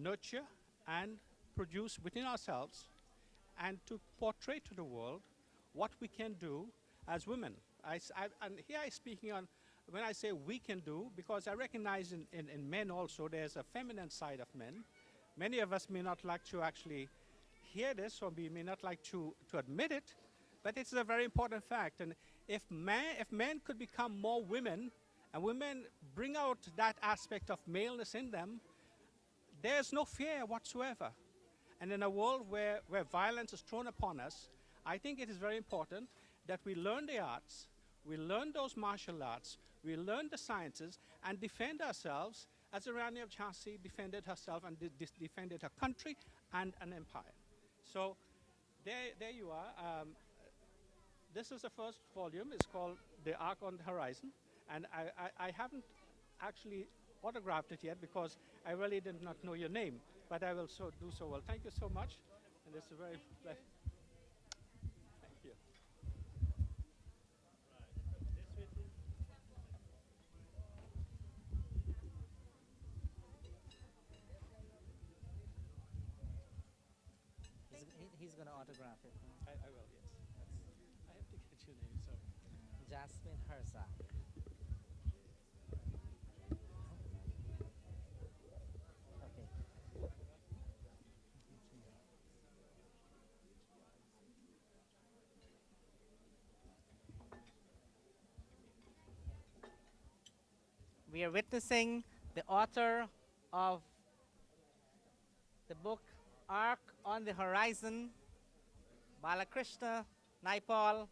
nurture and produce within ourselves and to portray to the world what we can do as women. And here I'm speaking on when I say we can do, because I recognize in men also there's a feminine side of men. Many of us may not like to actually hear this, or we may not like to admit it, but it's a very important fact. And if men could become more women, and women bring out that aspect of maleness in them, there's no fear whatsoever. And in a world where violence is thrown upon us, I think it is very important that we learn the arts, we learn those martial arts, we learn the sciences, and defend ourselves as Rani of Jhansi defended herself and defended her country and an empire. So there you are. This is the first volume. It's called The Arc on the Horizon. And I haven't actually autographed it yet because I really did not know your name, but I will do so well. Thank you so much. And it's a very pleasure. Thank you. He's going to autograph it. I will, yes. I have to get your name, so. Jasmine Herzog. Okay. We are witnessing the author of the book Arc on the Horizon, Balakrishna Naipal,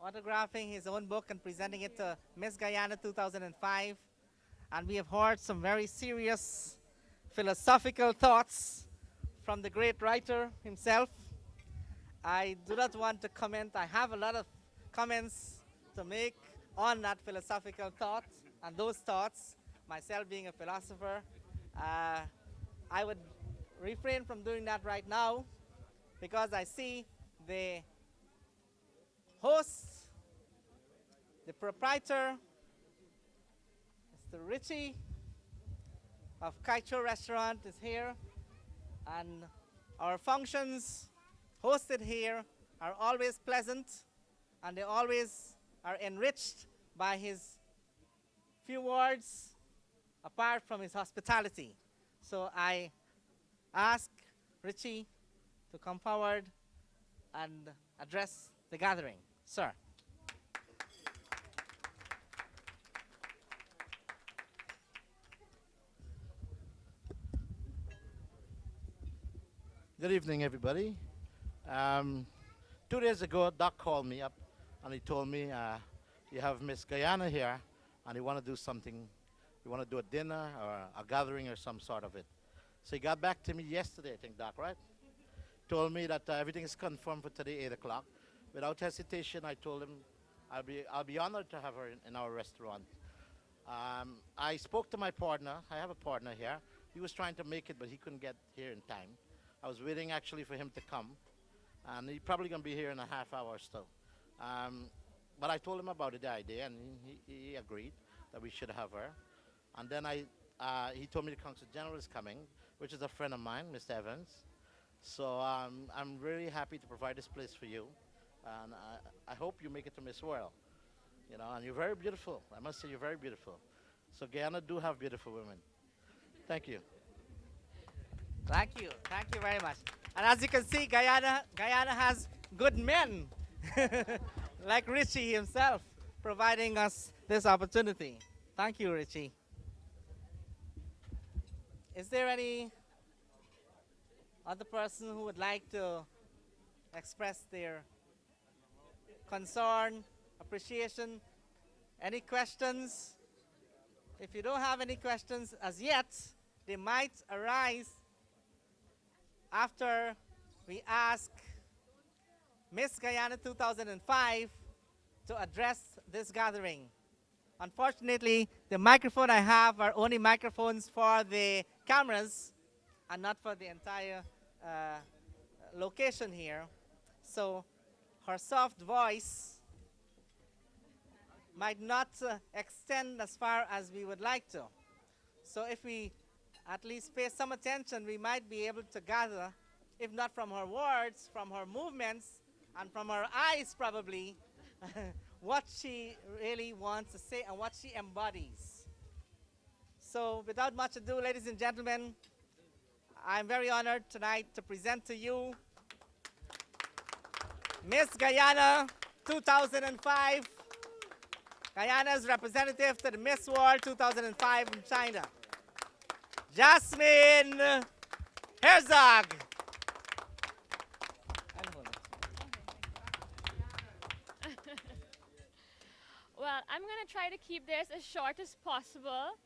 autographing his own book and presenting it to Miss Guyana 2005. And we have heard some very serious philosophical thoughts from the great writer himself. I do not want to comment. I have a lot of comments to make on that philosophical thought and those thoughts, myself being a philosopher. I would refrain from doing that right now because I see the host, the proprietor, Mr. Richie of Kaicho Restaurant is here, and our functions hosted here are always pleasant, and they always are enriched by his few words apart from his hospitality. So I ask Richie to come forward and address the gathering. Sir. Good evening, everybody. 2 days ago, Doc called me up and he told me, you have Miss Guyana here and you want to do something, you want to do a dinner or a gathering or some sort of it. So he got back to me yesterday, I think, Doc, right? Told me that everything is confirmed for today, 8 o'clock. Without hesitation, I told him I'll be honored to have her in our restaurant. I spoke to my partner. I have a partner here. He was trying to make it, but he couldn't get here in time. I was waiting actually for him to come, and he's probably going to be here in a half hour or so. But I told him about the idea, and he agreed that we should have her. And then he told me the Consul General is coming, which is a friend of mine, Mr. Evans. So I'm really happy to provide this place for you, and I hope you make it to Miss World. You know, and you're very beautiful. I must say you're very beautiful. So Guyana do have beautiful women. Thank you. Thank you. Thank you very much. And as you can see, Guyana has good men, like Richie himself, providing us this opportunity. Thank you, Richie. Is there any other person who would like to express their concern, appreciation, any questions? If you don't have any questions as yet, they might arise after we ask Miss Guyana 2005 to address this gathering. Unfortunately, the microphone I have are only microphones for the cameras and not for the entire location here. So her soft voice might not extend as far as we would like to. So if we at least pay some attention, we might be able to gather, if not from her words, from her movements, and from her eyes probably, what she really wants to say and what she embodies. So without much ado, ladies and gentlemen, I'm very honored tonight to present to you Miss Guyana 2005, Guyana's representative to the Miss World 2005 in China, Jasmine Herzog. Well, I'm going to try to keep this as short as possible.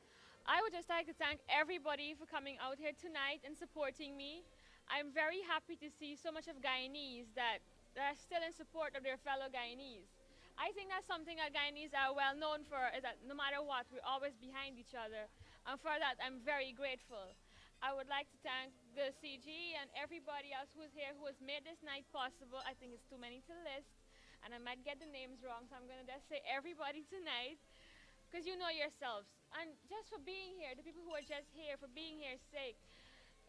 I would just like to thank everybody for coming out here tonight and supporting me. I'm very happy to see so much of Guyanese that are still in support of their fellow Guyanese. I think that's something that Guyanese are well known for, is that no matter what, we're always behind each other. And for that, I'm very grateful. I would like to thank the CG and everybody else who's here who has made this night possible. I think it's too many to list, and I might get the names wrong, so I'm going to just say everybody tonight, because you know yourselves. And just for being here, the people who are just here, for being here's sake,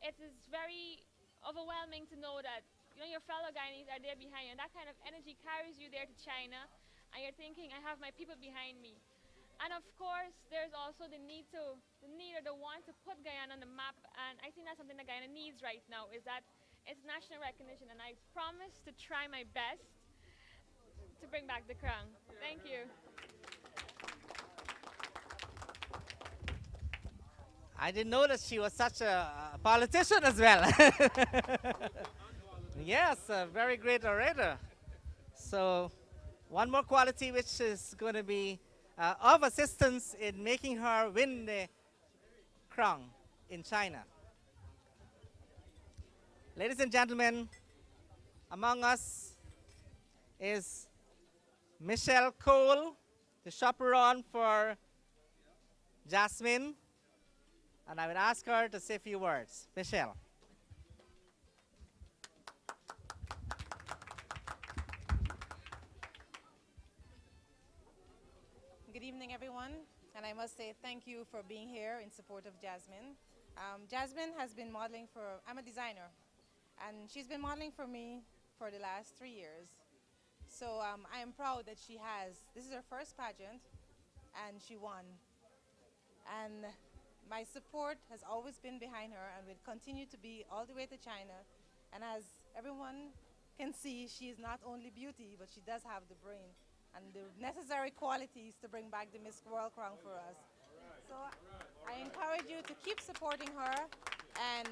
it is very overwhelming to know that your fellow Guyanese are there behind you, and that kind of energy carries you there to China, and you're thinking, I have my people behind me. And of course, there's also the need or the want to put Guyana on the map, and I think that's something that Guyana needs right now, is that international recognition, and I promise to try my best to bring back the crown. Thank you. I didn't know that she was such a politician as well. Yes, a very great orator. So one more quality which is going to be of assistance in making her win the crown in China. Ladies and gentlemen, among us is Michelle Cole, the chaperone for Jasmine, and I would ask her to say a few words. Michelle. Good evening, everyone, and I must say thank you for being here in support of Jasmine. Jasmine has been modeling I'm a designer, and she's been modeling for me for the last 3 years. So I am proud that this is her first pageant, and she won. And my support has always been behind her and will continue to be all the way to China. And as everyone can see, she is not only beauty, but she does have the brain and the necessary qualities to bring back the Miss World crown for us. So I encourage you to keep supporting her, and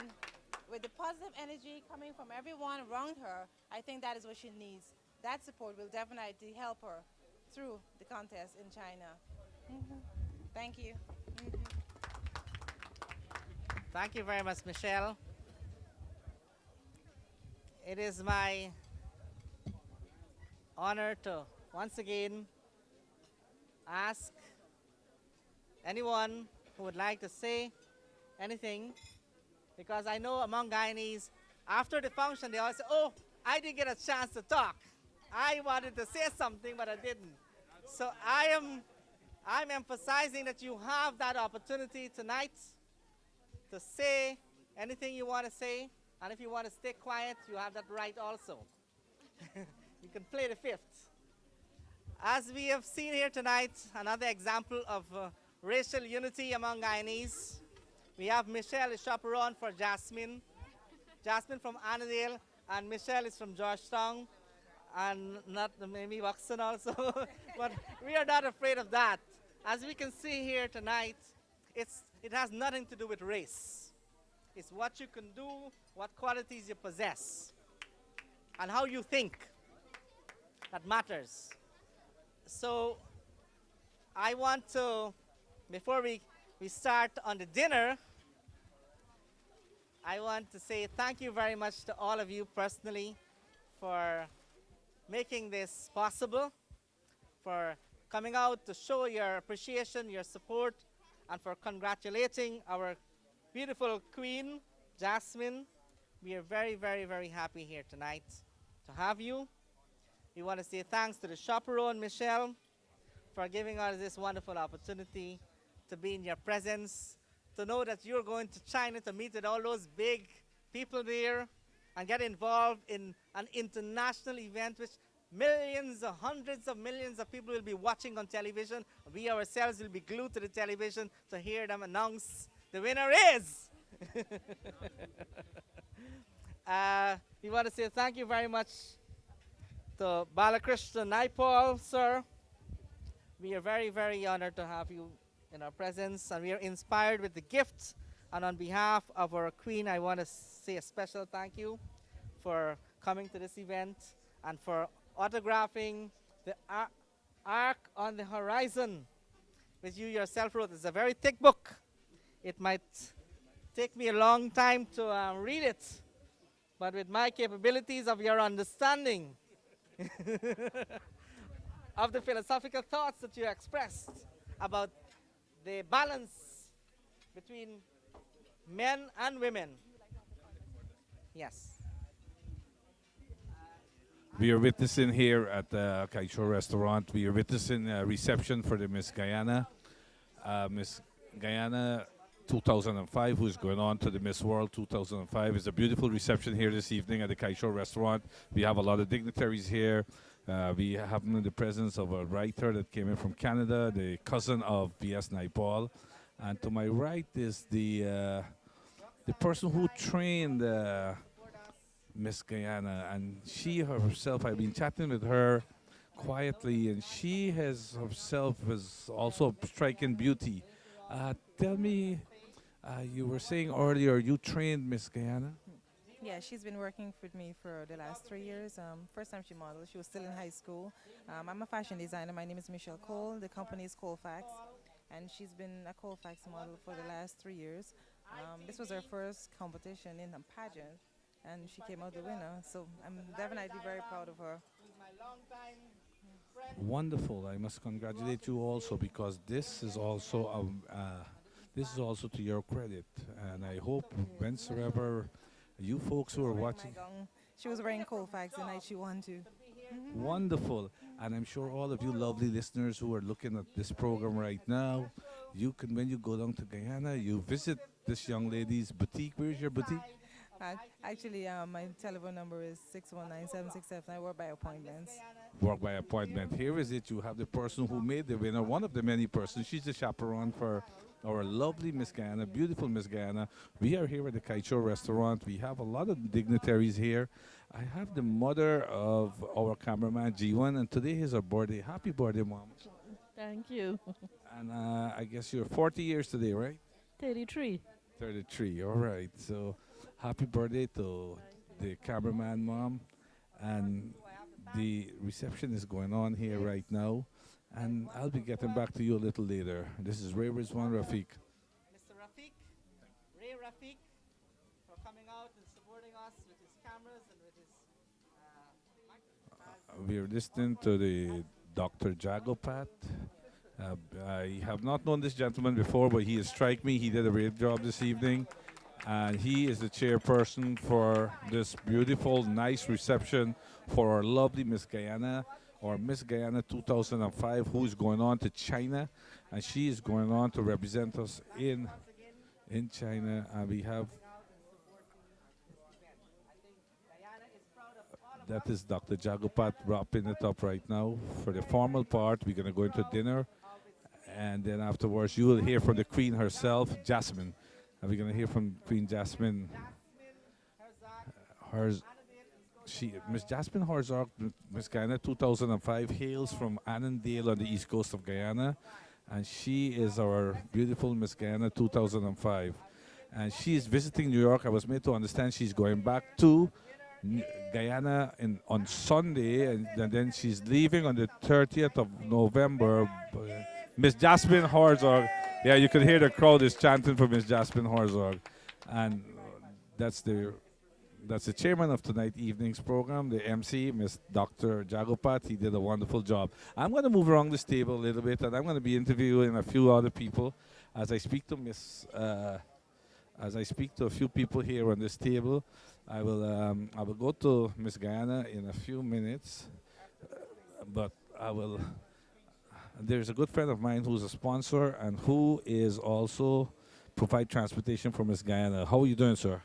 with the positive energy coming from everyone around her, I think that is what she needs. That support will definitely help her through the contest in China. Thank you. Thank you very much, Michelle. It is my honor to once again ask anyone who would like to say anything, because I know among Guyanese, after the function, they always say, oh, I didn't get a chance to talk. I wanted to say something, but I didn't. So I'm emphasizing that you have that opportunity tonight to say anything you want to say, and if you want to stay quiet, you have that right also. You can play the fifth. As we have seen here tonight, another example of racial unity among Guyanese. We have Michelle, a chaperone for Jasmine. Jasmine from Annandale, and Michelle is from Georgetown, and not maybe Buxton also. But we are not afraid of that. As we can see here tonight, it has nothing to do with race. It's what you can do, what qualities you possess, and how you think that matters. So I want to, before we start on the dinner, I want to say thank you very much to all of you personally for making this possible, for coming out to show your appreciation, your support, and for congratulating our beautiful queen, Jasmine. We are very, very, very happy here tonight to have you. We want to say thanks to the chaperone, Michelle, for giving us this wonderful opportunity to be in your presence, to know that you're going to China to meet with all those big people there and get involved in an international event which millions or hundreds of millions of people will be watching on television. We ourselves will be glued to the television to hear them announce the winner is. We want to say thank you very much to Balakrishna Naipal, sir. We are very, very honored to have you in our presence, and we are inspired with the gift. And on behalf of our queen, I want to say a special thank you for coming to this event and for autographing the Arc on the Horizon, which you yourself wrote. It's a very thick book. It might take me a long time to read it, but with my capabilities of your understanding of the philosophical thoughts that you expressed about the balance between men and women. Yes. We are witnessing here at the Kaicho restaurant. We are witnessing a reception for the Miss Guyana. Miss Guyana 2005, who's going on to the Miss World 2005. It's a beautiful reception here this evening at the Kaicho restaurant. We have a lot of dignitaries here. We have in the presence of a writer that came in from Canada, the cousin of V.S. Naipaul. And to my right is the person who trained Miss Guyana, and she herself, I've been chatting with her quietly, and she has herself is also a striking beauty. Tell me, you were saying earlier you trained Miss Guyana? Yeah, she's been working with me for the last 3 years. First time she modeled, she was still in high school. I'm a fashion designer. My name is Michelle Cole. The company is Colfax, and she's been a Colfax model for the last 3 years. This was her first competition in a pageant, and she came out the winner. So I'm definitely very proud of her. Wonderful. I must congratulate you also, because this is also to your credit, and I hope whensoever you folks who are watching. She was wearing Colfax the night she won too. Wonderful. And I'm sure all of you lovely listeners who are looking at this program right now, you can, when you go down to Guyana, you visit this young lady's boutique. Where's your boutique? Actually, my telephone number is 619-767. I work by appointments. Work by appointment. Here is it. You have the person who made the winner, one of the many persons. She's the chaperone for our lovely Miss Guyana, beautiful Miss Guyana. We are here at the Kaicho restaurant. We have a lot of dignitaries here. I have the mother of our cameraman, G1, and today is her birthday. Happy birthday, Mom. Thank you. And I guess you're 40 years today, right? 33. 33, all right. So happy birthday to the cameraman, Mom. And the reception is going on here right now. And I'll be getting back to you a little later. This is Ray Rizwan Rafiq. Mr. Rafiq, Ray Rafiq, for coming out and supporting us with his cameras and with his microphones. We're listening to the Dr. Jadoopat. I have not known this gentleman before, but he has struck me. He did a great job this evening. And he is the chairperson for this beautiful, nice reception for our lovely Miss Guyana, or Miss Guyana 2005, who is going on to China. And she is going on to represent us in China. And we have, that is Dr. Jadoopat wrapping it up right now. For the formal part, we're going to go into dinner. And then afterwards, you will hear from the Queen herself, Jasmine. And we're going to hear from Queen Jasmine. Miss Jasmine Herzog, Miss Guyana 2005, hails from Annandale on the east coast of Guyana. And she is our beautiful Miss Guyana 2005. And she is visiting New York. I was made to understand she's going back to Guyana on Sunday, and then she's leaving on the 30th of November. Miss Jasmine Herzog. Yeah, you can hear the crowd is chanting for Miss Jasmine Herzog. And that's the chairman of tonight evening's program, the MC, Miss Dr. Jadoopat. He did a wonderful job. I'm going to move around this table a little bit, and I'm going to be interviewing a few other people as I speak to a few people here on this table. I will go to Miss Guyana in a few minutes, but there's a good friend of mine who's a sponsor and who is also provide transportation for Miss Guyana. How are you doing, sir?